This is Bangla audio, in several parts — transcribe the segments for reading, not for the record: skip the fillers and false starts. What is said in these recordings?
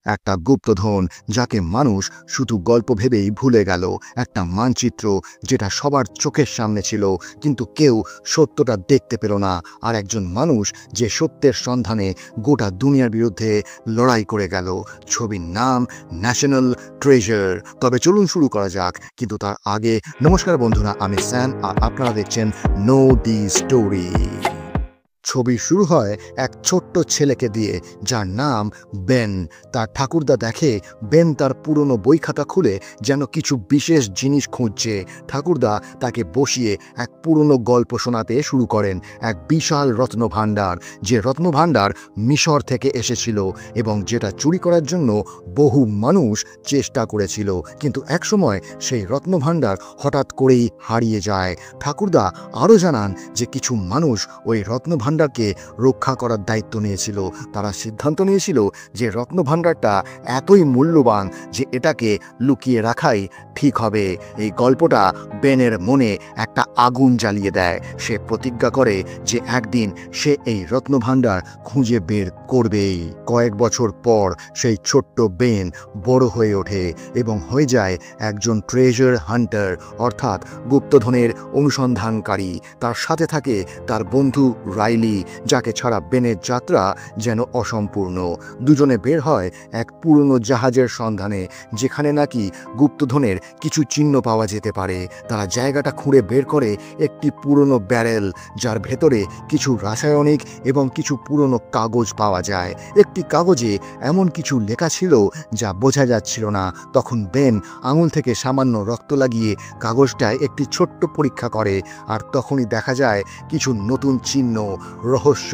একটা গুপ্তধন যাকে মানুষ শুধু গল্প ভেবেই ভুলে গেল, একটা মানচিত্র যেটা সবার চোখের সামনে ছিল কিন্তু কেউ সত্যটা দেখতে পেল না, আর একজন মানুষ যে সত্যের সন্ধানে গোটা দুনিয়ার বিরুদ্ধে লড়াই করে গেল। ছবির নাম ন্যাশনাল ট্রেজার। তবে চলুন শুরু করা যাক, কিন্তু তার আগে নমস্কার বন্ধুরা, আমি স্যান আর আপনারা দেখছেন নো দি স্টোরি। ছবি শুরু হয় এক ছোট্ট ছেলেকে দিয়ে যার নাম বেন। তার ঠাকুরদা দেখে বেন তার পুরনো বই খাতা খুলে যেন কিছু বিশেষ জিনিস খুঁজছে। ঠাকুরদা তাকে বসিয়ে এক পুরনো গল্প শোনাতে শুরু করেন, এক বিশাল রত্নভাণ্ডার, যে রত্নভাণ্ডার মিশর থেকে এসেছিল এবং যেটা চুরি করার জন্য বহু মানুষ চেষ্টা করেছিল, কিন্তু একসময় সেই রত্নভাণ্ডার হঠাৎ করেই হারিয়ে যায়। ঠাকুরদা আরও জানান যে কিছু মানুষ ওই রত্নভাণ্ডারকে রক্ষা করার দায়িত্ব নিয়েছিল। তারা সিদ্ধান্ত নিয়েছিল যে রত্নভাণ্ডারটা এতই মূল্যবান যে এটাকে লুকিয়ে রাখাই ঠিক হবে। এই গল্পটা বেনের মনে একটা আগুন জ্বালিয়ে দেয়। সে প্রতিজ্ঞা করে যে একদিন সে এই রত্নভাণ্ডার খুঁজে বের করবেই। কয়েক বছর পর সেই ছোট্ট বেন বড় হয়ে ওঠে এবং হয়ে যায় একজন ট্রেজার হান্টার, অর্থাৎ গুপ্তধনের অনুসন্ধানকারী। তার সাথে থাকে তার বন্ধু রাইলি, যাকে ছাড়া বেনের যাত্রা যেন অসম্পূর্ণ। দুজনে বের হয় এক পুরনো জাহাজের সন্ধানে, যেখানে নাকি গুপ্তধনের কিছু চিহ্ন পাওয়া যেতে পারে। তারা জায়গাটা খুঁড়ে বের করে একটি পুরনো ব্যারেল, যার ভেতরে কিছু রাসায়নিক এবং কিছু পুরনো কাগজ পাওয়া যায়। একটি কাগজে এমন কিছু লেখা ছিল যা বোঝা যাচ্ছিল না। তখন বেন আঙুল থেকে সামান্য রক্ত লাগিয়ে কাগজটায় একটি ছোট্ট পরীক্ষা করে, আর তখনই দেখা যায় কিছু নতুন চিহ্ন, রহস্য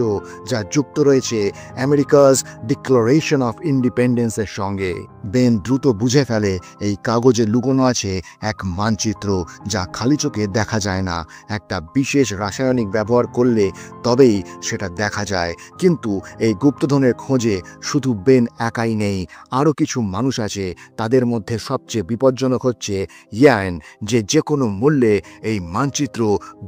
যা যুক্ত রয়েছে আমেরিকাস ডিক্লারেশন অফ ইন্ডিপেন্ডেন্সের সঙ্গে। বেন দ্রুত বুঝে ফেলে এই কাগজে লুকোনো আছে এক মানচিত্র যা খালি চোখে দেখা যায় না। একটা বিশেষ রাসায়নিক ব্যবহার করলে তবেই সেটা দেখা যায়। কিন্তু এই গুপ্তধনের খোঁজে শুধু বেন একাই নেই, আরও কিছু মানুষ আছে। তাদের মধ্যে সবচেয়ে বিপজ্জনক হচ্ছে ইয়ান, যে কোনো মূল্যে এই মানচিত্র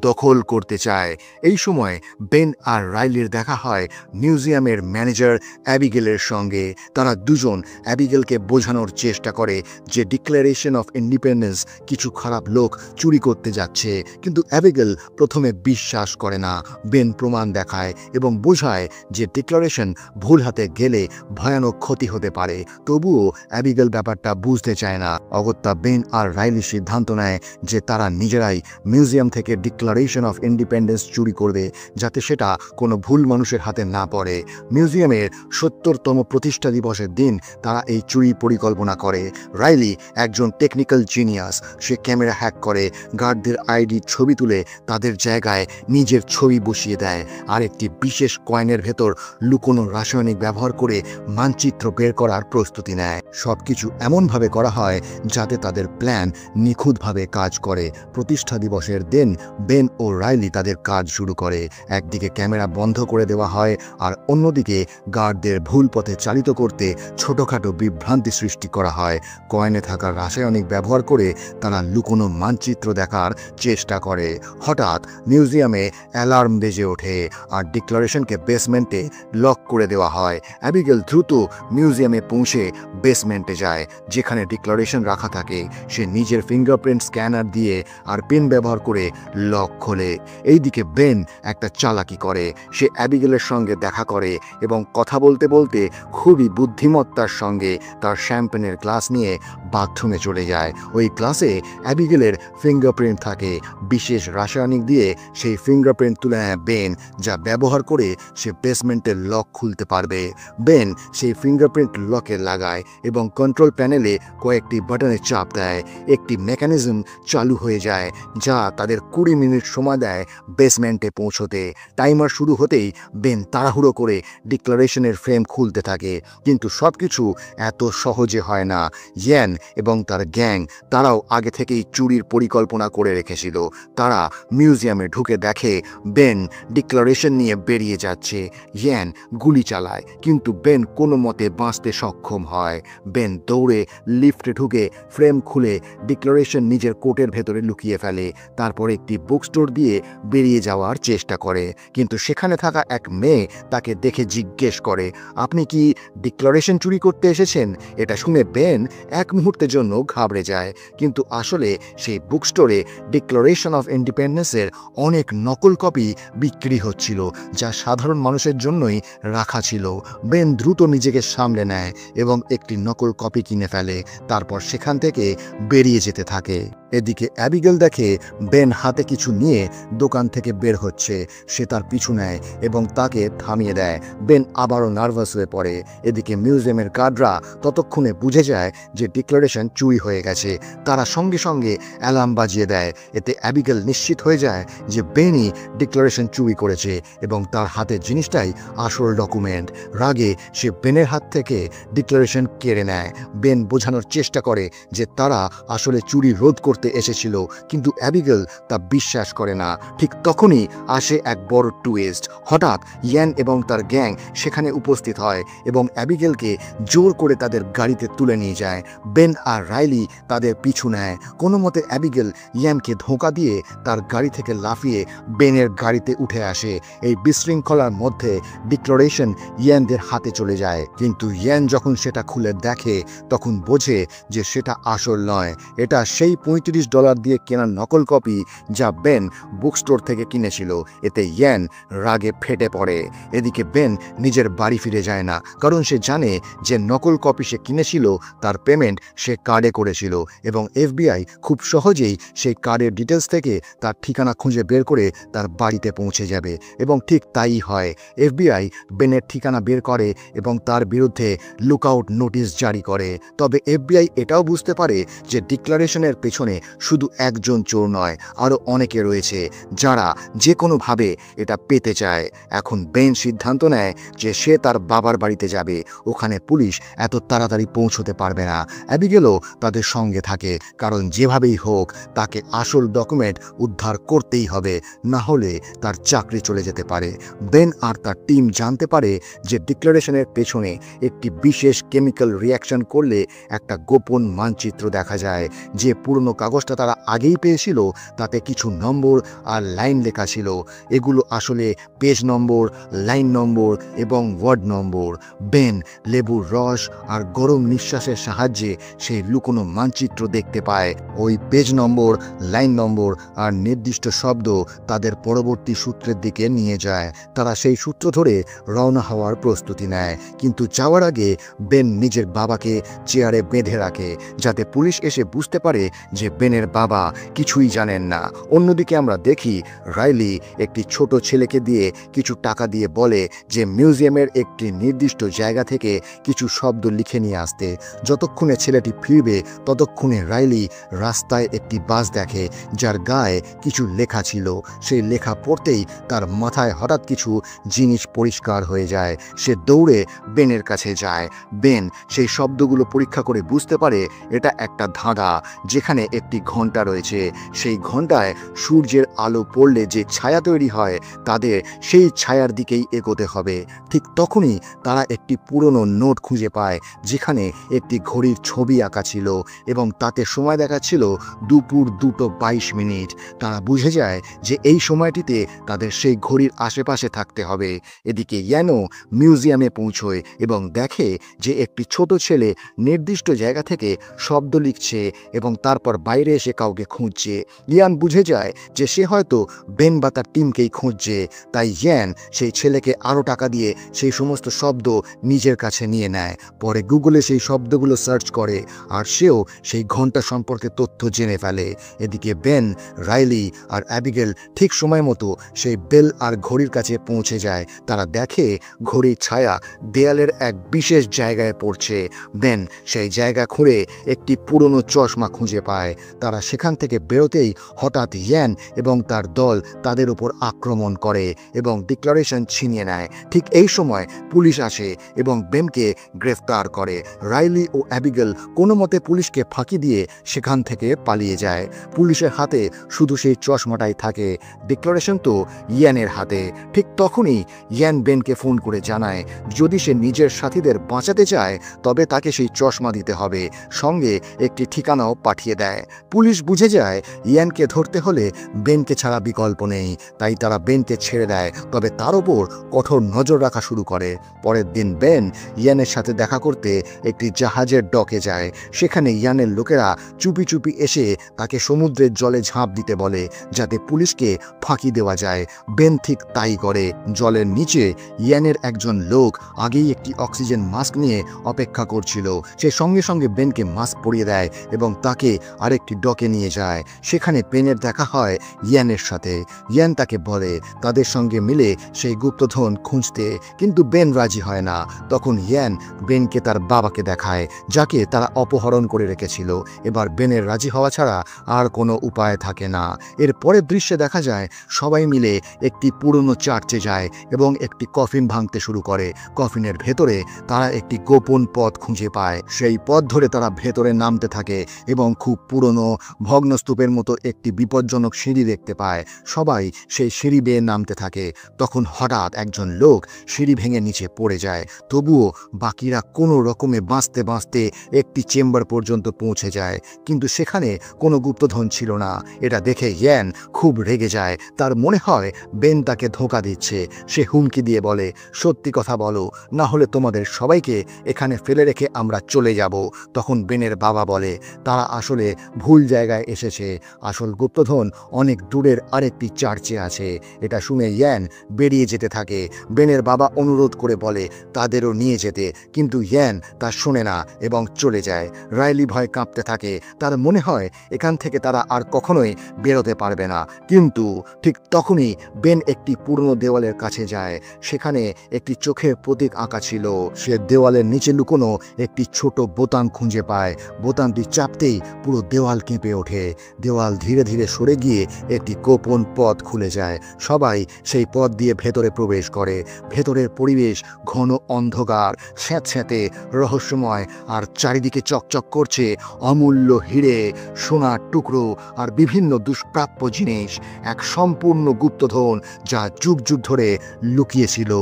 দখল করতে চায়। এই সময় বেন আর রাইলির দেখা হয় মিউজিয়ামের ম্যানেজার অ্যাবিগেলের সঙ্গে। তারা দুজন অ্যাবিগেলকে বোঝানোর চেষ্টা করে যে ডিক্লারেশন অফ ইন্ডিপেন্ডেন্স কিছু খারাপ লোক চুরি করতে যাচ্ছে, কিন্তু অ্যাবিগেল প্রথমে বিশ্বাস করে না। বেন প্রমাণ দেখায় এবং বোঝায় যে ডিক্লারেশন ভুল হাতে গেলে ভয়ানক ক্ষতি হতে পারে। তবুও অ্যাবিগেল ব্যাপারটা বুঝতে চায় না। অগত্যা বেন আর রাইলি সিদ্ধান্ত নেয় যে তারা নিজেরাই মিউজিয়াম থেকে ডিক্লারেশন অফ ইন্ডিপেন্ডেন্স চুরি করবে, যাতে সেটা কোনো ভুল মানুষের হাতে না পড়ে। মিউজিয়ামের ৭০তম প্রতিষ্ঠা দিবসের দিন তারা এই চুরি পরিকল্পনা করে। রাইলি একজন টেকনিক্যাল জিনিয়াস। সে ক্যামেরা হ্যাক করে, গার্ডদের আইডি ছবি তুলে তাদের জায়গায় নিজের ছবি বসিয়ে দেয়, আর একটি বিশেষ কয়েনের ভেতর লুকোনো রাসায়নিক ব্যবহার করে মানচিত্র বের করার প্রস্তুতি নেয়। সবকিছু এমনভাবে করা হয় যাতে তাদের প্ল্যান নিখুঁতভাবে কাজ করে। প্রতিষ্ঠা দিবসের দিন বেন ও রাইলি তাদের কাজ শুরু করে। একদিকে ক্যামেরা বন্ধ করে দেওয়া হয়, আর অন্যদিকে গার্ডদের ভুল পথে চালিত করতে ছোটোখাটো বিভ্রান্তি সৃষ্টি করা হয়। কয়েনে থাকা রাসায়নিক ব্যবহার করে তারা লুকোনো মানচিত্র দেখার চেষ্টা করে। হঠাৎ মিউজিয়ামে অ্যালার্ম বেজে ওঠে, আর ডিক্লারেশনকে বেসমেন্টে লক করে দেওয়া হয়। অ্যাবিগেল দ্রুত মিউজিয়ামে পৌঁছে বেসমেন্টে যায়, যেখানে ডিক্লারেশন রাখা থাকে। সে নিজের ফিঙ্গারপ্রিন্ট স্ক্যানার দিয়ে আর পেন ব্যবহার করে লক খোলে। এইদিকে বেন একটা চালাকি করে। সে অ্যাবিগেলের সঙ্গে দেখা করে এবং কথা বলতে বলতে খুবই বুদ্ধিমত্তার সঙ্গে তার শ্যাম্পেনের গ্লাস নিয়ে বাথরুমে চলে যায়। ওই গ্লাসে অ্যাবিগেলের ফিঙ্গারপ্রিন্ট থাকে। বিশেষ রাসায়নিক দিয়ে সেই ফিঙ্গারপ্রিন্ট তুলে নেয় বেন, যা ব্যবহার করে সে বেসমেন্টের লক খুলতে পারবে। বেন সেই ফিঙ্গারপ্রিন্ট লকে লাগায় এবং কন্ট্রোল প্যানেলে কয়েকটি বাটনে চাপ দেয়। একটি মেকানিজম চালু হয়ে যায় যা তাদের ২০ মিনিট সময় দেয় বেসমেন্টে পৌঁছতে। টাইমার শুরু হতেই বেন তাড়াহুড়ো করে ডিক্লারেশনের ফ্রেম খুলতে থাকে, কিন্তু সবকিছু এত সহজে হয় না। ইয়ান এবং তার গ্যাং তারাও আগে থেকেই চুরির পরিকল্পনা করে রেখেছিল। তারা মিউজিয়ামে ঢুকে দেখে বেন ডিক্লারেশন নিয়ে বেরিয়ে যাচ্ছে। ইয়ান গুলি চালায়, কিন্তু বেন কোনো মতে বাঁচতে সক্ষম হয়। বেন দৌড়ে লিফটে ঢুকে ফ্রেম খুলে ডিক্লারেশন নিজের কোটের ভেতরে লুকিয়ে ফেলে। তারপর একটি বুক স্টোর দিয়ে বেরিয়ে যাওয়ার চেষ্টা করে, কিন্তু সেখানে থাকা এক মেয়ে তাকে দেখে জিজ্ঞেস করে, আপনি কি ডিক্লারেশন চুরি করতে এসেছেন? এটা শুনে বেন এক মুহূর্তের জন্য ঘাবড়ে যায়, কিন্তু আসলে সেই বুক স্টোরে ডিক্লারেশন অফ ইন্ডিপেন্ডেন্সের অনেক নকল কপি বিক্রি হচ্ছিল, যা সাধারণ মানুষের জন্যই রাখা ছিল। বেন দ্রুত নিজেকে সামলে নেয় এবং একটি নকল কপি কিনে ফেলে। তারপর সেখান থেকে বেরিয়ে যেতে থাকে। এদিকে অ্যাবিগেল দেখে বেন হাতে কিছু নিয়ে দোকান থেকে বের হচ্ছে। সে তার পিছু নেয় এবং তাকে থামিয়ে দেয়। বেন আবারও নার্ভাস হয়ে পড়ে। এদিকে মিউজিয়ামের গার্ডরা ততক্ষণে বুঝে যায় যে ডিক্লারেশন চুরি হয়ে গেছে। তারা সঙ্গে সঙ্গে অ্যালার্ম বাজিয়ে দেয়। এতে অ্যাবিগেল নিশ্চিত হয়ে যায় যে বেনই ডিক্লারেশন চুরি করেছে এবং তার হাতের জিনিসটাই আসল ডকুমেন্ট। রাগে সে বেনের হাত থেকে ডিক্লারেশন কেড়ে নেয়। বেন বোঝানোর চেষ্টা করে যে তারা আসলে চুরি রোধ করতে এসেছিল, কিন্তু অ্যাবিগেল তা বিশ্বাস করে না। ঠিক তখনই আসে এক বড় টুইস্ট। হঠাৎ ইয়ান এবং তার গ্যাং সেখানে উপস্থিত হয় এবং অ্যাবিগেলকে জোর করে তাদের গাড়িতে তুলে নিয়ে যায়। বেন আর রাইলি তাদের পিছু নেয়। কোনো মতে অ্যাবিগেল ইয়ানকে ধোঁকা দিয়ে তার গাড়ি থেকে লাফিয়ে বেনের গাড়িতে উঠে আসে। এই বিশৃঙ্খলার মধ্যে ডিক্লারেশন ইয়ানদের হাতে চলে যায়, কিন্তু ইয়ান যখন সেটা খুলে দেখে তখন বোঝে যে সেটা আসল নয়। এটা সেই $35 দিয়ে কেনা নকল কপি যা বেন বুক স্টোর থেকে কিনেছিল। এতে ইয়ান রাগে ফেটে পড়ে। এদিকে বেন নিজের বাড়ি ফিরে যায় না, কারণ সে জানে যে নকল কপি সে কিনেছিল তার পেমেন্ট সে কার্ডে করেছিল এবং FBI খুব সহজেই সেই কার্ডের ডিটেলস থেকে তার ঠিকানা খুঁজে বের করে তার বাড়িতে পৌঁছে যাবে। এবং ঠিক তাই হয়। FBI বেনের ঠিকানা বের করে এবং তার বিরুদ্ধে লুকআউট নোটিশ জারি করে। তবে FBI এটাও বুঝতে পারে যে ডিক্লারেশনের পেছনে শুধু একজন চোর নয়, আরও অনেকে রয়েছে যারা যে কোনোভাবে এটা পেতে চায়। এখন বেন সিদ্ধান্ত নেয় যে সে তার বাবার বাড়িতে যাবে। ওখানে পুলিশ এত তাড়াতাড়ি পৌঁছতে পারবে না। অ্যাবিগেলও তাদের সঙ্গে থাকে, কারণ যেভাবেই হোক তাকে আসল ডকুমেন্ট উদ্ধার করতেই হবে, না হলে তার চাকরি চলে যেতে পারে। বেন আর তার টিম জানতে পারে যে ডিক্লারেশনের পেছনে একটি বিশেষ কেমিক্যাল রিয়াকশন করলে একটা গোপন মানচিত্র দেখা যায়। যে পুরনো কাগজটা তারা আগেই পেয়েছিল তাতে কিছু নম্বর আর লাইন লেখা ছিল। এগুলো আসলে পেজ নম্বর, লাইন নম্বর এবং ওয়ার্ড নম্বর। বেন লেবুর রস আর গরম নিঃশ্বাসের সাহায্যে সেই লুকোনো মানচিত্র দেখতে পায়। ওই পেজ নম্বর, লাইন নম্বর আর নির্দিষ্ট শব্দ তাদের পরবর্তী সূত্রের দিকে নিয়ে যায়। তারা সেই সূত্র ধরে রওনা হওয়ার প্রস্তুতি নেয়, কিন্তু যাওয়ার আগে বেন নিজের বাবাকে চেয়ারে বেঁধে রাখে, যাতে পুলিশ এসে বুঝতে পারে যে বেনের বাবা কিছুই জানেন না। অন্যদিকে আমরা দেখি রাইলি একটি ছোট ছেলেকে দিয়ে কিছু টাকা দিয়ে বলে যে মিউজিয়ামের একটি নির্দিষ্ট জায়গা থেকে কিছু শব্দ লিখে নিয়ে আসতে। যতক্ষণে ছেলেটি ফিরবে ততক্ষণে রাইলি রাস্তায় একটি বাস দেখে যার গায়ে কিছু লেখা ছিল। সেই লেখা পড়তেই তার মাথায় হঠাৎ কিছু জিনিস পরিষ্কার হয়ে যায়। সে দৌড়ে বেনের কাছে যায়। বেন সেই শব্দগুলো পরীক্ষা করে বুঝতে পারে এটা একটা ধাঁধা, যেখানে একটি ঘন্টা রয়েছে। সেই ঘন্টায় সূর্যের আলো পড়লে যে ছায়া তৈরি হয় তাদের সেই ছায়ার দিকেই এগোতে হবে। ঠিক তখনই তারা একটি পুরনো নোট খুঁজে পায়, যেখানে একটি ঘড়ির ছবি আঁকা ছিল এবং তাতে সময় দেখাচ্ছিল দুপুর 2:22। তারা বুঝে যায় যে এই সময়টিতে তাদের সেই ঘড়ির আশেপাশে থাকতে হবে। এদিকে ইয়ানো মিউজিয়ামে পৌঁছয় এবং দেখে যে একটি ছোট ছেলে নির্দিষ্ট জায়গা থেকে শব্দ লিখছে এবং তারপর বাইরে এসে কাউকে খুঁজছে। ইয়ান বুঝে যায় যে সে হয়তো বেন বা তার টিমকেই খুঁজছে। তাই ইয়ান সেই ছেলেকে আরও টাকা দিয়ে সেই সমস্ত শব্দ নিজের কাছে নিয়ে নেয়। পরে গুগলে সেই শব্দগুলো সার্চ করে আর সেও সেই ঘন্টা সম্পর্কে তথ্য জেনে ফেলে। এদিকে বেন, রাইলি আর অ্যাবিগেল ঠিক সময় মতো সেই বেল আর ঘড়ির কাছে পৌঁছে যায়। তারা দেখে ঘড়ির ছায়া দেয়ালের এক বিশেষ জায়গায় পড়ছে। বেন সেই জায়গা খুঁড়ে একটি পুরনো চশমা খুঁজে পায়। তারা সেখান থেকে বেরোতেই হঠাৎ ইয়ান এবং তার দল তাদের উপর আক্রমণ করে এবং ডিক্লারেশন ছিনিয়ে নেয়। ঠিক এই সময় পুলিশ আসে এবং বেনকে গ্রেফতার করে। করে। রাইলি ও অ্যাবিগেল কোনো মতে পুলিশকে ফাঁকি দিয়ে সেখান থেকে পালিয়ে যায়। পুলিশের হাতে শুধু সেই চশমাটাই থাকে। ডিক্লারেশন তো ইয়ানের হাতে। ঠিক তখনই ইয়ান বেনকে ফোন করে জানায় যদি সে নিজের সাথীদের বাঁচাতে চায় তবে তাকে সেই চশমা দিতে হবে। সঙ্গে একটি ঠিকানাও পাঠিয়ে দেয়। পুলিশ বুঝে যায় ইয়ানকে ধরতে হলে বেনকে ছাড়া বিকল্প নেই, তাই তারা বেনকে ছেড়ে দেয়। তবে তার ওপর কঠোর নজর রাখা শুরু করে। পরের দিন বেন ইয়ানের সাথে দেখা করতে একটি জাহাজের ডকে যায়। সেখানে ইয়ানের লোকেরা চুপি চুপি এসে তাকে সমুদ্রের জলে ঝাঁপ দিতে বলে যাতে পুলিশকে ফাঁকি দেওয়া যায়। বেন ঠিক তাই করে। জলের নিচে ইয়ানের একজন লোক আগেই একটি অক্সিজেন মাস্ক নিয়ে অপেক্ষা করছিল। সে সঙ্গে সঙ্গে বেনকে মাস্ক পরিয়ে দেয় এবং তাকে আরেকটি ডকে নিয়ে যায়। সেখানে বেনের দেখা হয় ইয়ানের সাথে। ইয়ান তাকে বলে তাদের সঙ্গে মিলে সেই গুপ্তধন খুঁজতে, কিন্তু বেন রাজি হয় না। তখন ইয়ান বেনকে তার বাবাকে দেখায়, যাকে তারা অপহরণ করে রেখেছিল। এবার বেনের রাজি হওয়া ছাড়া আর কোনো উপায় থাকে না। এর পরের দৃশ্যে দেখা যায় সবাই মিলে একটি পুরনো চার্চে যায় এবং একটি কফিন ভাঙতে শুরু করে। কফিনের ভেতরে তারা একটি গোপন পথ খুঁজে পায়। সেই পথ ধরে তারা ভেতরে নামতে থাকে এবং খুব পুরনো ভগ্নস্তূপের মতো একটি বিপজ্জনক সিঁড়ি দেখতে পায়। সবাই সেই সিঁড়ি বেয়ে নামতে থাকে। তখন হঠাৎ একজন লোক সিঁড়ি ভেঙে নিচে পড়ে যায়। তবুও বাকিরা কোনো রকমে বাঁচতে বাঁচতে একটি চেম্বার পর্যন্ত পৌঁছে যায়, কিন্তু সেখানে কোনো গুপ্তধন ছিল না। এটা দেখে ইয়ান খুব রেগে যায়। তার মনে হয় বেন তাকে ধোঁকা দিচ্ছে। সে হুমকি দিয়ে বলে সত্যি কথা বলো, না হলে তোমাদের সবাইকে এখানে ফেলে রেখে আমরা চলে যাব। তখন বেনের বাবা বলে তারা আসলে ভুল জায়গায় এসেছে। আসল গুপ্তধন অনেক দূরের আরেকটি চার্চে আছে। এটা শুনে ইয়ান বেরিয়ে যেতে থাকে। বেনের বাবা অনুরোধ করে বলে তাদেরও নিয়ে যেতে, কিন্তু ইয়ান তা শোনে না এবং চলে যায়। রাইলি ভয় কাঁপতে থাকে। তার মনে হয় এখান থেকে তারা আর কখনোই বেরোতে পারবে না। কিন্তু ঠিক তখনই বেন একটি পুরনো দেওয়ালের কাছে যায়। সেখানে একটি চোখের প্রতীক আঁকা ছিল। সে দেওয়ালের নিচে লুকোনো একটি ছোট বোতাম খুঁজে পায়। বোতামটি চাপতেই পুরো দেওয়াল কেঁপে ওঠে। দেওয়াল ধীরে ধীরে সরে গিয়ে একটি গোপন পথ খুলে যায়। সবাই সেই পথ দিয়ে ভেতরে প্রবেশ করে। ভেতরের পরিবেশ ঘন অন্ধকার, স্যাঁতস্যাঁতে, রহস্যময়, আর চারিদিকে চকচক করছে অমূল্য হিরে, সোনার টুকরো আর বিভিন্ন দুষ্প্রাপ্য জিনিস। এক সম্পূর্ণ গুপ্তধন যা যুগ যুগ ধরে লুকিয়েছিল।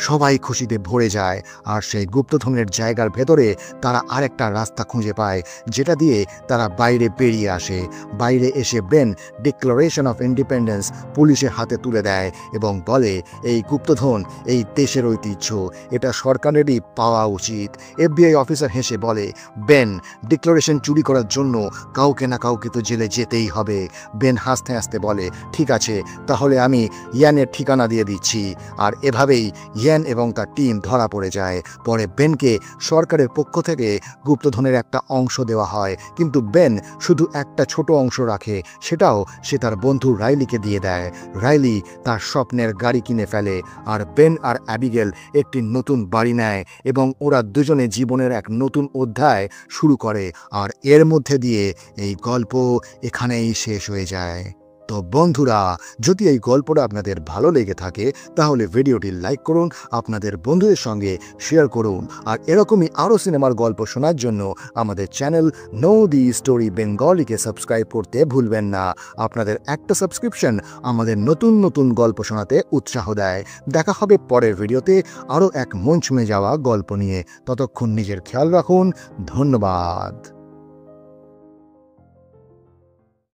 সবাই খুশিতে ভরে যায়। আর সেই গুপ্তধনের জায়গার ভেতরে তারা আরেকটা রাস্তা খুঁজে পায়, যেটা দিয়ে তারা বাইরে বেরিয়ে আসে। বাইরে এসে বেন ডিক্লারেশন অফ ইন্ডিপেন্ডেন্স পুলিশের হাতে তুলে দেয় এবং বলে এই গুপ্তধন এই দেশের ঐতিহ্য, এটা সরকারেরই পাওয়া উচিত। FBI অফিসার হেসে বলে বেন, ডিক্লারেশন চুরি করার জন্য কাউকে না কাউকে তো জেলে যেতেই হবে। বেন হাসতে হাসতে বলে ঠিক আছে, তাহলে আমি ইয়ানের ঠিকানা দিয়ে দিচ্ছি। আর এভাবেই ইয়ান এবং তার টিম ধরা পড়ে যায়। পরে বেনকে সরকারের পক্ষ থেকে গুপ্তধনের একটা অংশ দেওয়া হয়, কিন্তু বেন শুধু একটা ছোট অংশ রাখে। সেটাও সে তার বন্ধু রাইলিকে দিয়ে দেয়। রাইলি তার স্বপ্নের গাড়ি কিনে ফেলে, আর বেন আর অ্যাবিগেল একটি নতুন বাড়ি নেয় এবং ওরা দুজনে জীবনের এক নতুন অধ্যায় শুরু করে। আর এর মধ্যে দিয়ে এই গল্প এখানেই শেষ হয়ে যায়। তো বন্ধুরা, যদি এই গল্পটা আপনাদের ভালো লেগে থাকে তাহলে ভিডিওটি লাইক করুন, আপনাদের বন্ধুদের সঙ্গে শেয়ার করুন। আর এরকমই আরও সিনেমার গল্প শোনার জন্য আমাদের চ্যানেল নো দি স্টোরি বেঙ্গলিকে সাবস্ক্রাইব করতে ভুলবেন না। আপনাদের একটা সাবস্ক্রিপশন আমাদের নতুন নতুন গল্প শোনাতে উৎসাহ দেয়। দেখা হবে পরের ভিডিওতে আরও এক মন ছুঁয়ে যাওয়া গল্প নিয়ে। ততক্ষণ নিজের খেয়াল রাখুন। ধন্যবাদ।